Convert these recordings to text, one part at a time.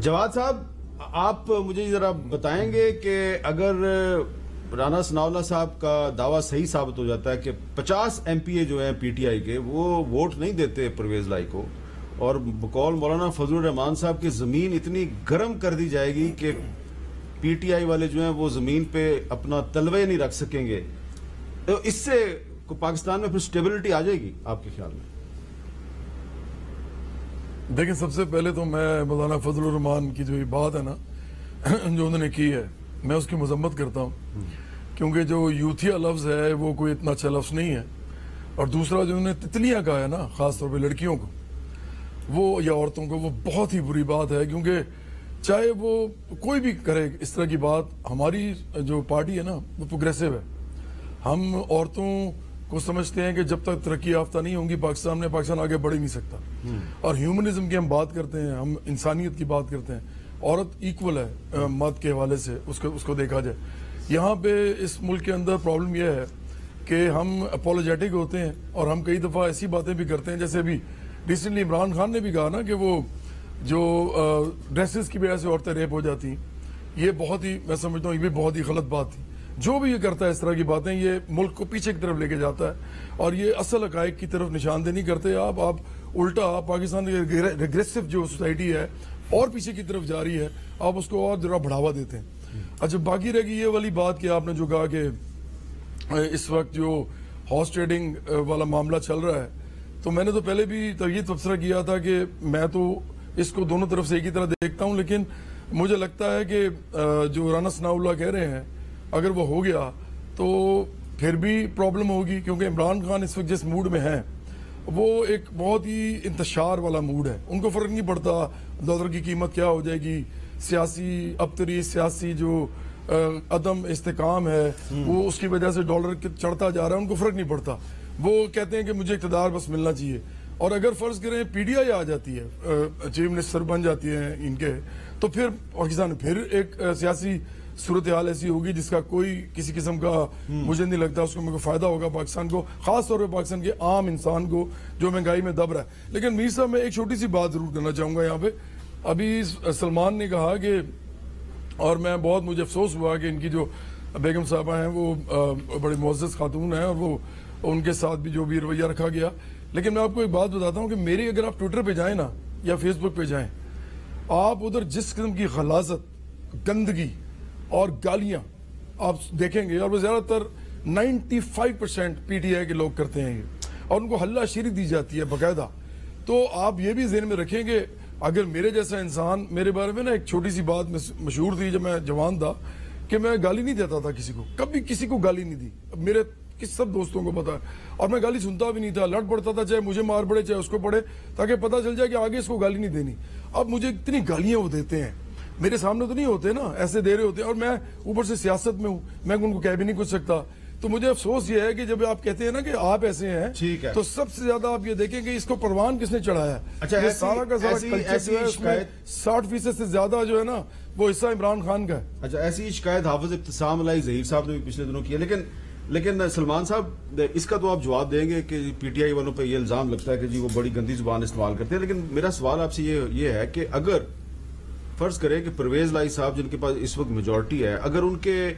جواد صاحب آپ مجھے ذرا بتائیں گے کہ اگر رانا ثناءاللہ صاحب کا دعویٰ صحیح ثابت ہو جاتا ہے کہ 50 ایم پی اے جو ہیں پی ٹی آئی کے وہ ووٹ نہیں دیتے پرویز لائی کو، اور بقول مولانا فضل الرحمان صاحب کی زمین اتنی گرم کر دی جائے گی کہ پی ٹی آئی والے جو ہیں وہ زمین پہ اپنا تلوے نہیں رکھ سکیں گے، تو اس سے پاکستان میں پھر سٹیبلٹی آ جائے گی آپ کے خیال میں؟ دیکھیں، سب سے پہلے تو میں مولانا فضل الرحمان کی جو یہ بات ہے نا جو انہوں نے کی ہے، میں اس کی مذمت کرتا ہوں، کیونکہ جو یوتھیا لفظ ہے وہ کوئی اتنا اچھا لفظ نہیں ہے، اور دوسرا جو انہوں نے تتلیاں کہا ہے نا، خاص طور پہ لڑکیوں کو وہ یا عورتوں کو، وہ بہت ہی بری بات ہے، کیونکہ چاہے وہ کوئی بھی کرے اس طرح کی بات، ہماری جو پارٹی ہے نا وہ پروگریسو ہے، ہم عورتوں کو سمجھتے ہیں کہ جب تک ترقی یافتہ نہیں ہوں گی پاکستان آگے بڑھ ہی نہیں سکتا، اور ہیومنزم کی ہم بات کرتے ہیں، ہم انسانیت کی بات کرتے ہیں، عورت ایکول ہے مرد کے حوالے سے، اس کو دیکھا جائے۔ یہاں پہ اس ملک کے اندر پرابلم یہ ہے کہ ہم اپولوجیٹک ہوتے ہیں، اور ہم کئی دفعہ ایسی باتیں بھی کرتے ہیں، جیسے ابھی ریسنٹلی عمران خان نے بھی کہا نا کہ وہ جو ڈریسز کی وجہ سے عورتیں ریپ ہو جاتی ہیں، یہ بہت ہی، میں سمجھتا ہوں یہ بھی بہت ہی غلط بات تھی۔ جو بھی یہ کرتا ہے اس طرح کی باتیں، یہ ملک کو پیچھے کی طرف لے کے جاتا ہے، اور یہ اصل حقائق کی طرف نشاندہی نہیں کرتے۔ آپ الٹا پاکستان کی ریگریسو جو سوسائٹی ہے اور پیچھے کی طرف جا رہی ہے، آپ اس کو اور ذرا بڑھاوا دیتے ہیں۔ اچھا، باقی رہ گئی یہ والی بات کہ آپ نے جو کہا کہ اس وقت جو ہارس ٹریڈنگ والا معاملہ چل رہا ہے، تو میں نے تو پہلے بھی یہ تبصرہ کیا تھا کہ میں تو اس کو دونوں طرف سے ایک ہی طرح دیکھتا ہوں، لیکن مجھے لگتا ہے کہ جو رانا ثناءاللہ کہہ رہے ہیں اگر وہ ہو گیا تو پھر بھی پرابلم ہوگی، کیونکہ عمران خان اس وقت جس موڈ میں ہیں وہ ایک بہت ہی انتشار والا موڈ ہے، ان کو فرق نہیں پڑتا ڈالر کی قیمت کیا ہو جائے گی، سیاسی ابتری، سیاسی جو عدم استحکام ہے وہ اس کی وجہ سے ڈالر چڑھتا جا رہا ہے، ان کو فرق نہیں پڑتا، وہ کہتے ہیں کہ مجھے اقتدار بس ملنا چاہیے۔ اور اگر فرض کریں پی ڈی آئی آ جاتی ہے، چیف منسٹر بن جاتی ہے ان کے، تو پھر پاکستان پھر ایک سیاسی صورتحال ایسی ہوگی جس کا کوئی کسی قسم کا مجھے نہیں لگتا اس کو میرے کو فائدہ ہوگا پاکستان کو، خاص طور پہ پاکستان کے عام انسان کو جو مہنگائی میں دب رہا ہے۔ لیکن میر صاحب، میں ایک چھوٹی سی بات ضرور کرنا چاہوں گا یہاں پہ۔ ابھی سلمان نے کہا کہ، اور میں بہت مجھے افسوس ہوا کہ ان کی جو بیگم صاحبہ ہیں وہ بڑی معزز خاتون ہیں، اور وہ ان کے ساتھ بھی جو بھی رویہ رکھا گیا، لیکن میں آپ کو ایک بات بتاتا ہوں کہ میری اگر آپ ٹویٹر پہ جائیں نا یا فیس بک پہ جائیں، آپ ادھر جس قسم کی غلاظت، گندگی اور گالیاں آپ دیکھیں گے، اور وہ زیادہ تر 95% پی ٹی آئی کے لوگ کرتے ہیں یہ، اور ان کو حلہ شیری دی جاتی ہے باقاعدہ۔ تو آپ یہ بھی ذہن میں رکھیں کہ اگر میرے جیسا انسان، میرے بارے میں نا ایک چھوٹی سی بات مشہور تھی جب میں جوان تھا، کہ میں گالی نہیں دیتا تھا کسی کو، کبھی کسی کو گالی نہیں دی، میرے سب دوستوں کو پتا ہے، اور میں گالی سنتا بھی نہیں تھا، لڑ پڑتا تھا، چاہے مجھے مار پڑے چاہے اس کو پڑے، تاکہ پتہ چل جائے کہ آگے اس کو گالی نہیں دینی۔ اب مجھے اتنی گالیاں وہ دیتے ہیں، میرے سامنے تو نہیں ہوتے نا، ایسے دے رہے ہوتے ہیں، اور میں اوپر سے سیاست میں ہوں، میں ان کو کہہ بھی نہیں کچھ سکتا۔ تو مجھے افسوس یہ ہے کہ جب آپ کہتے ہیں نا کہ آپ ایسے ہیں، تو سب سے زیادہ آپ یہ دیکھیں کہ اس کو پروان کس نے چڑھایا ہے۔ یہ سارا کا سارا کلچر جو ہے اس میں 60% سے زیادہ جو ہے نا وہ حصہ عمران خان کا ہے۔ اچھا، ایسی شکایت حافظ ابتسام علی ظہیر صاحب نے بھی پچھلے دنوں کی ہے، لیکن سلمان صاحب اس کا تو آپ جواب دیں گے کہ پی ٹی آئی والوں پہ یہ الزام لگتا ہے کہ جی وہ بڑی گندی زبان استعمال کرتے ہیں، لیکن میرا سوال آپ سے یہ ہے کہ اگر فرض کریں کہ پرویز لائی صاحب جن کے پاس اس وقت میجورٹی ہے، اگر ان کے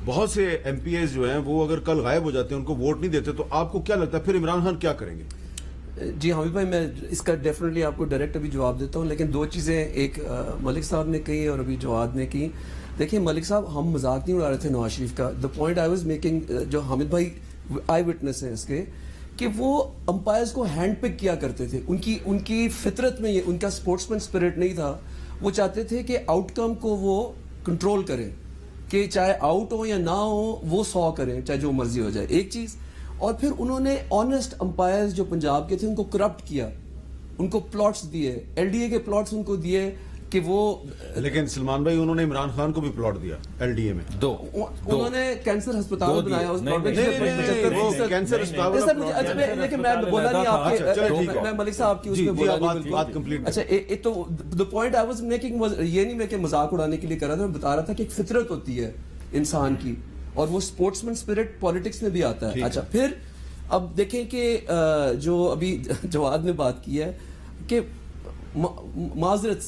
بہت سے ایم پی ایز جو ہیں وہ اگر کل غائب ہو جاتے ہیں، ان کو ووٹ نہیں دیتے، تو آپ کو کیا لگتا ہے پھر عمران خان کیا کریں گے؟ جی حامد بھائی، میں اس کا ڈیفینیٹلی آپ کو ڈائریکٹ ابھی جواب دیتا ہوں، لیکن دو چیزیں، ایک ملک صاحب نے کہی اور ابھی جواد نے کی۔ دیکھیں ملک صاحب، ہم مذاق نہیں اڑا رہے تھے نواز شریف کا، the point I was making, جو حامد بھائی آئی وٹنس ہیں اس کے، کہ وہ امپائرز کو ہینڈ پک کیا کرتے تھے، ان کی فطرت میں یہ ان کا اسپورٹس مین اسپرٹ نہیں تھا، وہ چاہتے تھے کہ آؤٹ کم کو وہ کنٹرول کریں، کہ چاہے آؤٹ ہو یا نہ ہو وہ 100 کریں، چاہے جو مرضی ہو جائے، ایک چیز۔ اور پھر انہوں نے آنےسٹ امپائرز جو پنجاب کے تھے ان کو کرپٹ کیا، ان کو پلاٹس دیے، ایل ڈی اے کے پلاٹس ان کو دیے کہ وہ، لیکن سلمان بھائی انہوں نے عمران خان کو بھی پلاٹ دیا ایل ڈی اے میں، انہوں نے کینسر ہسپتال بنایا اس کینسر ہسپتال۔ لیکن میں بولا نہیں آپ کے، میں ملک صاحب کی اس میں بولا نہیں۔ اچھا، تو the point I was making was یہ نہیں میں کہ مذاق اڑانے کے لیے کر رہا تھا، میں بتا رہا تھا کہ ایک فطرت ہوتی ہے انسان کی، اور وہ اسپورٹس مین اسپرٹ پالیٹکس میں بھی آتا ہے۔ اچھا، پھر اب دیکھیں کہ جو ابھی جواد نے بات کی ہے کہ معذرت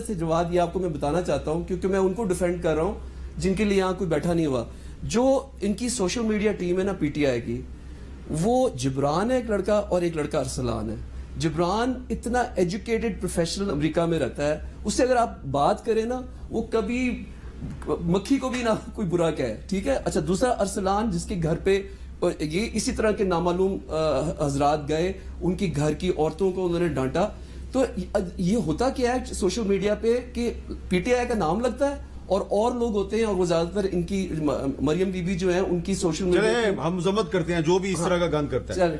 سے جواد یہ آپ کو میں بتانا چاہتا ہوں کیونکہ میں ان کو ڈیفینڈ کر رہا ہوں جن کے لیے یہاں کوئی بیٹھا نہیں ہوا. جو ان کی سوشل میڈیا ٹیم ہے نا پی ٹی آئی کی, وہ جبران ہے ایک لڑکا اور ایک لڑکا ارسلان ہے. جبران اتنا ایجوکیٹڈ پروفیشنل امریکہ میں رہتا ہے, اس سے اگر آپ بات کریں نا وہ کبھی مکھی کو بھی نہ کوئی برا کہے, ٹھیک ہے. اچھا دوسرا ارسلان جس کے گھر پہ یہ اسی طرح کے نامعلوم حضرات گئے, ان کی گھر کی عورتوں کو انہوں نے ڈانٹا. تو یہ ہوتا کیا ہے سوشل میڈیا پہ کہ پی ٹی آئی کا نام لگتا ہے اور لوگ ہوتے ہیں, اور وہ زیادہ تر ان کی مریم بی بی جو ہیں ان کی سوشل میڈیا ہم مذمت کرتے ہیں جو بھی اس طرح کا گند کرتا ہے.